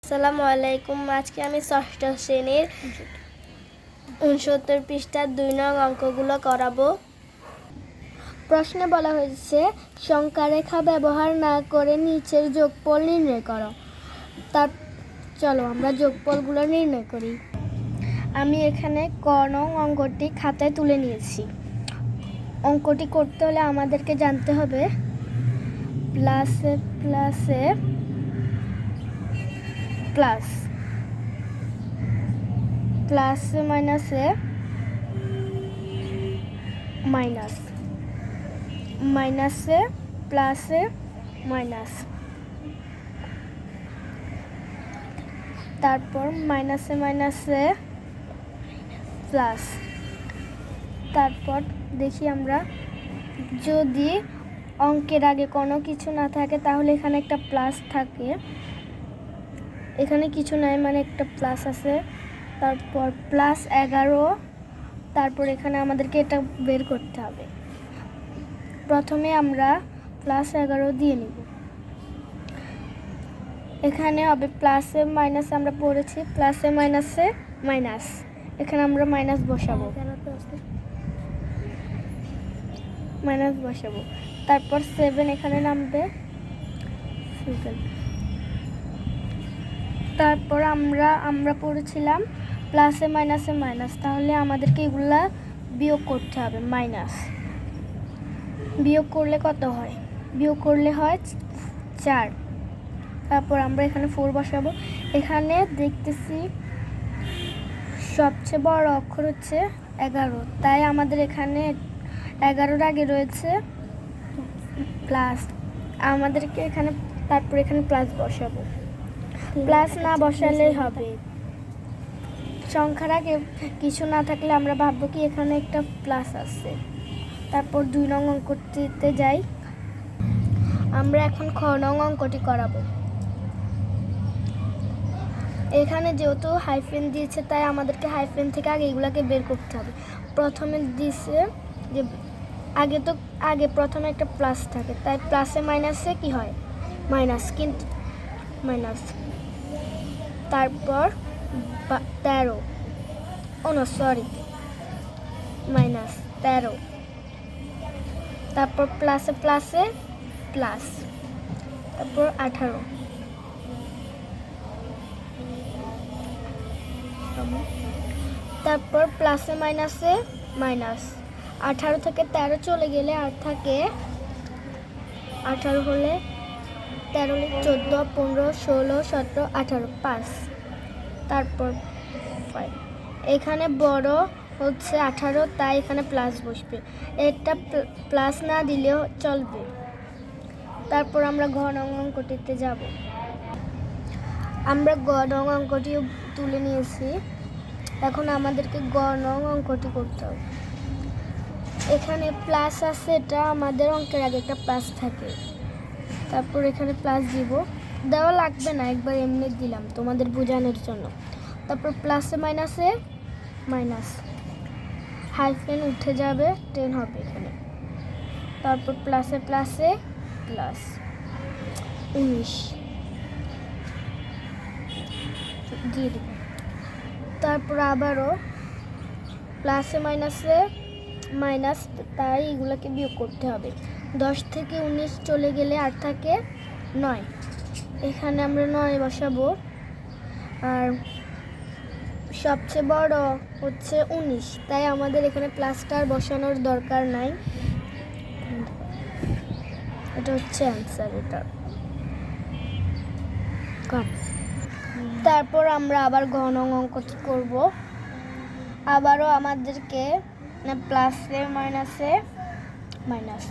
আসসালামু আলাইকুম। আজকে আমি ষষ্ঠ শ্রেণীর 69 পৃষ্ঠার 2 নং অঙ্কগুলো করাবো। প্রশ্নে বলা হয়েছে সংখ্যারেখা ব্যবহার না করে নিচের যোগফল নির্ণয় করো। চলো আমরা যোগফলগুলো নির্ণয় করি। আমি এখানে ক নং অঙ্কটি খাতায় তুলে নিয়েছি। অঙ্কটি করতে হলে আমাদেরকে জানতে হবে প্লাসে প্লাসে প্লাস, প্লাসে মাইনাসে মাইনাস, মাইনাসে প্লাসে মাইনাস, তারপর মাইনাসে মাইনাসে প্লাস। তারপর দেখি আমরা যদি অঙ্কের আগে কোনো কিছু না থাকে তাহলে এখানে একটা প্লাস থাকে, এখানে কিছু নাই মানে একটা প্লাস আছে। তারপর প্লাস 11, তারপর এখানে আমাদেরকে এটা বের করতে হবে। প্রথমে আমরা প্লাস 11 দিয়ে নিব। এখানে হবে প্লাসে মাইনাসে, আমরা পড়েছি প্লাসে মাইনাসে মাইনাস, এখানে আমরা মাইনাস বসাবো, মাইনাস বসাবো। তারপর 7 এখানে নামবে, 7। তারপর আমরা পড়েছিলাম প্লাসে মাইনাসে মাইনাস, তাহলে আমাদেরকে এগুলা বিয়োগ করতে হবে। মাইনাস বিয়োগ করলে কত হয়? বিয়োগ করলে হয় 4। তারপর আমরা এখানে 4 বসাবো। এখানে দেখতেছি সবচেয়ে বড় অক্ষর হচ্ছে 11, তাই আমাদের এখানে 11-এর আগে রয়েছে প্লাস, আমাদেরকে এখানে তারপর এখানে প্লাস বসাবো। প্লাস না বসালেই হবে, সংখ্যার আগে কিছু না থাকলে আমরা ভাববো কি এখানে একটা প্লাস আছে। তারপর 2 নং অঙ্কটিতে যাই। আমরা এখন খ নং অঙ্কটি করাবো। এখানে যেহেতু হাইফেন দিয়েছে তাই আমাদেরকে হাইফেন থেকে আগে এগুলাকে বের করতে হবে। প্রথমে দিয়েছে যে আগে প্রথমে একটা প্লাস থাকে, তাই প্লাসে মাইনাসে কি হয়? মাইনাস, কিন্তু মাইনাস। তারপর 13, মাইনাস 13। তারপর প্লাসে প্লাসে প্লাস, তারপর 18। তারপর প্লাসে মাইনাসে মাইনাস, 18 থেকে 13 চলে গেলে আর থাকে 18 হলে 13 হলে 14, 15, 16, 17, 18, 5। তারপর 5, এখানে বড় হচ্ছে 18 তাই এখানে প্লাস বসবে, এটা প্লাস না দিলেও চলবে। তারপর আমরা ঘ নং অঙ্কটিতে যাব। আমরা গ নং অঙ্কটি তুলে নিয়েছি, এখন আমাদেরকে গ নং অঙ্কটি করতে হবে। এখানে প্লাস আছে, এটা আমাদের অঙ্কের আগে একটা প্লাস থাকে। তারপর এখানে প্লাস দিব, দেওয়া লাগবে না, একবার এমনি দিলাম তোমাদের বোঝানোর জন্য। তারপর প্লাসে মাইনাসে মাইনাস, হাইফেন উঠে যাবে, 10 হবে এখানে। তারপর প্লাসে প্লাসে প্লাস, 19 দিয়ে দেব। তারপর আবারও প্লাসে মাইনাসে মাইনাস, তাই এগুলোকে বিয়োগ করতে হবে। 10 থেকে 19 চলে গেলে আর থাকে 9, এখানে আমরা 9 বসাবো। আর সবচেয়ে বড় হচ্ছে 19, তাই আমাদের এখানে প্লাসটা আর বসানোর দরকার নাই। এটা হচ্ছে অ্যান্সার, এটা। তারপর আমরা আবার ঘ নং অঙ্কটি করব। আবারও আমাদেরকে প্লাসে মাইনাসে মাইনাস,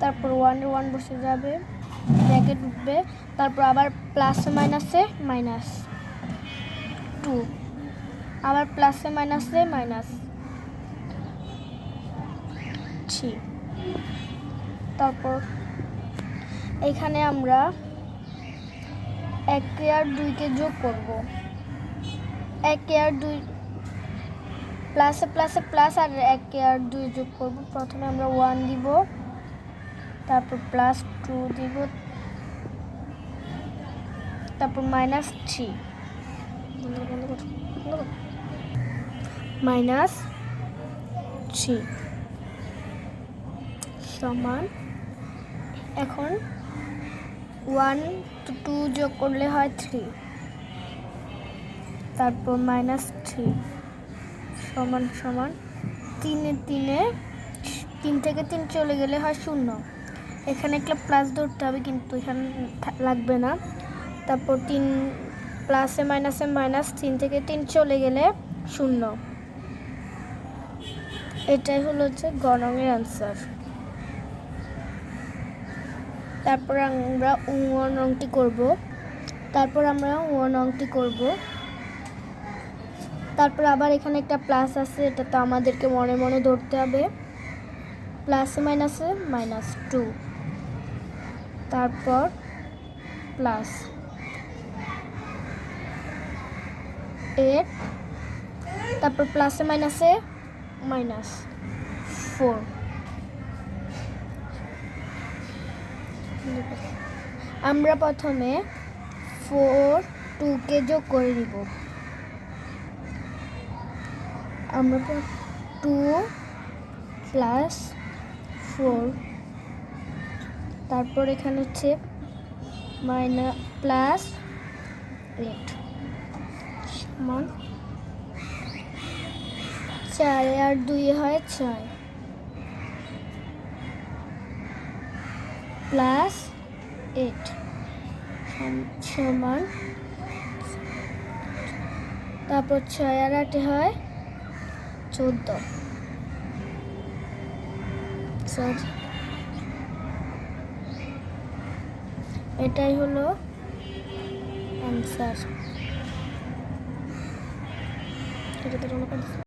তারপর 1 বসে যাবে, ব্র্যাকেট উঠবে। তারপর আবার প্লাসে মাইনাসে মাইনাস 2, আবার প্লাসে মাইনাসে মাইনাস 3। তারপর এখানে আমরা 1 আর 2কে যোগ করব। 1 আর 2 প্লাসে প্লাসে প্লাস, আর 1 আর 2 যোগ করব। প্রথমে আমরা 1 দিব, তারপর প্লাস 2 দিব, তারপর -3 -3 সমান, এখন 1 to 2 যোগ করলে হয় 3, তারপর -3 সমান সমান 3 থেকে 3 চলে গেলে হয় 0। এখানে একটা প্লাস ধরতে হবে, কিন্তু এখানে লাগবে না। তারপর 3 প্লাসে মাইনাসে মাইনাস, 3 থেকে 3 চলে গেলে 0। এটাই হলো যে গ নংয়ের অ্যান্সার। তারপর আমরা অংকটি করব। তারপর আবার এখানে একটা প্লাস আছে, এটা তো আমাদেরকে মনে মনে ধরতে হবে। প্লাসে মাইনাসে -2, তারপর প্লাস 8, তারপর প্লাসে মাইনাসে -4। আমরা প্রথমে 4 2কে যোগ করে নিব। আমরা 2 প্লাস 4, তারপর এখানে হচ্ছে প্লাস 8 সমান 4 আর 2 হয় 6, প্লাস 8 সমান, তারপর 6 আর 8 হয় 14। এটাই হলো অ্যান্সার।